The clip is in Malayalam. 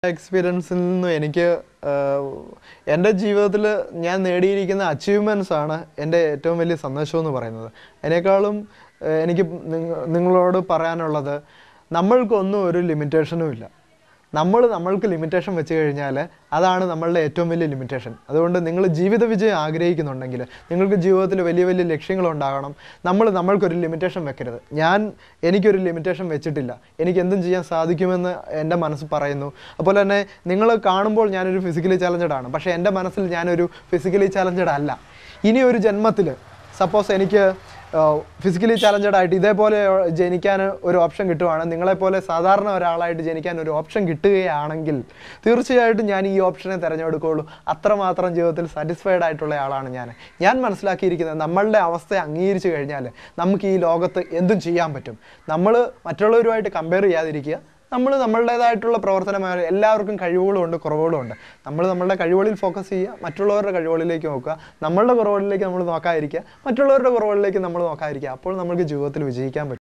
എക്സ്പീരിയൻസിൽ നിന്ന് എനിക്ക് എൻ്റെ ജീവിതത്തിൽ ഞാൻ നേടിയിരിക്കുന്ന അച്ചീവ്മെൻറ്റ്സ് ആണ് എൻ്റെ ഏറ്റവും വലിയ സന്തോഷം എന്ന് പറയുന്നത്. അതിനേക്കാളും എനിക്ക് നിങ്ങളോട് പറയാനുള്ളത്, നമ്മൾക്കൊന്നും ഒരു ലിമിറ്റേഷനും ഇല്ല. നമ്മൾക്ക് ലിമിറ്റേഷൻ വെച്ച് കഴിഞ്ഞാൽ അതാണ് നമ്മളുടെ ഏറ്റവും വലിയ ലിമിറ്റേഷൻ. അതുകൊണ്ട് നിങ്ങൾ ജീവിത വിജയം ആഗ്രഹിക്കുന്നുണ്ടെങ്കിൽ, നിങ്ങൾക്ക് ജീവിതത്തിൽ വലിയ വലിയ ലക്ഷ്യങ്ങളുണ്ടാകണം. നമ്മൾക്കൊരു ലിമിറ്റേഷൻ വെക്കരുത്. എനിക്കൊരു ലിമിറ്റേഷൻ വെച്ചിട്ടില്ല. എനിക്ക് എന്തും ചെയ്യാൻ സാധിക്കുമെന്ന് എൻ്റെ മനസ്സ് പറയുന്നു. അതുപോലെ തന്നെ നിങ്ങൾ കാണുമ്പോൾ ഞാനൊരു ഫിസിക്കലി ചാലഞ്ചഡ് ആണ്, പക്ഷേ എൻ്റെ മനസ്സിൽ ഞാനൊരു ഫിസിക്കലി ചാലഞ്ചഡ് അല്ല. ഇനി ഒരു ജന്മത്തിൽ സപ്പോസ് എനിക്ക് ഫിസിക്കലി ചാലഞ്ചഡ് ആയിട്ട് ഇതേപോലെ ജനിക്കാൻ ഒരു ഓപ്ഷൻ കിട്ടുവാണ്, നിങ്ങളെപ്പോലെ സാധാരണ ഒരാളായിട്ട് ജനിക്കാൻ ഒരു ഓപ്ഷൻ കിട്ടുകയാണെങ്കിൽ തീർച്ചയായിട്ടും ഞാൻ ഈ ഓപ്ഷനെ തിരഞ്ഞെടുക്കുകയുള്ളൂ. അത്രമാത്രം ജീവിതത്തിൽ സാറ്റിസ്ഫൈഡ് ആയിട്ടുള്ള ആളാണ് ഞാൻ മനസ്സിലാക്കിയിരിക്കുന്നത്. നമ്മളുടെ അവസ്ഥയെ അംഗീകരിച്ചു കഴിഞ്ഞാൽ നമുക്ക് ഈ ലോകത്ത് എന്തും ചെയ്യാൻ പറ്റും. നമ്മൾ മറ്റുള്ളവരുമായിട്ട് കമ്പയർ ചെയ്യാതിരിക്കുക. നമ്മളുടേതായിട്ടുള്ള പ്രവർത്തനമായ എല്ലാവർക്കും കഴിവുകളുമുണ്ട്, കുറവുകളുമുണ്ട്. നമ്മളുടെ കഴിവുകളിൽ ഫോക്കസ് ചെയ്യുക, മറ്റുള്ളവരുടെ കഴിവുകളിലേക്ക് നോക്കുക. നമ്മളുടെ കുറവുകളിലേക്ക് നമ്മൾ നോക്കാതിരിക്കുക, മറ്റുള്ളവരുടെ കുറവുകളിലേക്ക് നമ്മൾ നോക്കാതിരിക്കുക. അപ്പോൾ നമുക്ക് ജീവിതത്തിൽ വിജയിക്കാൻ പറ്റും.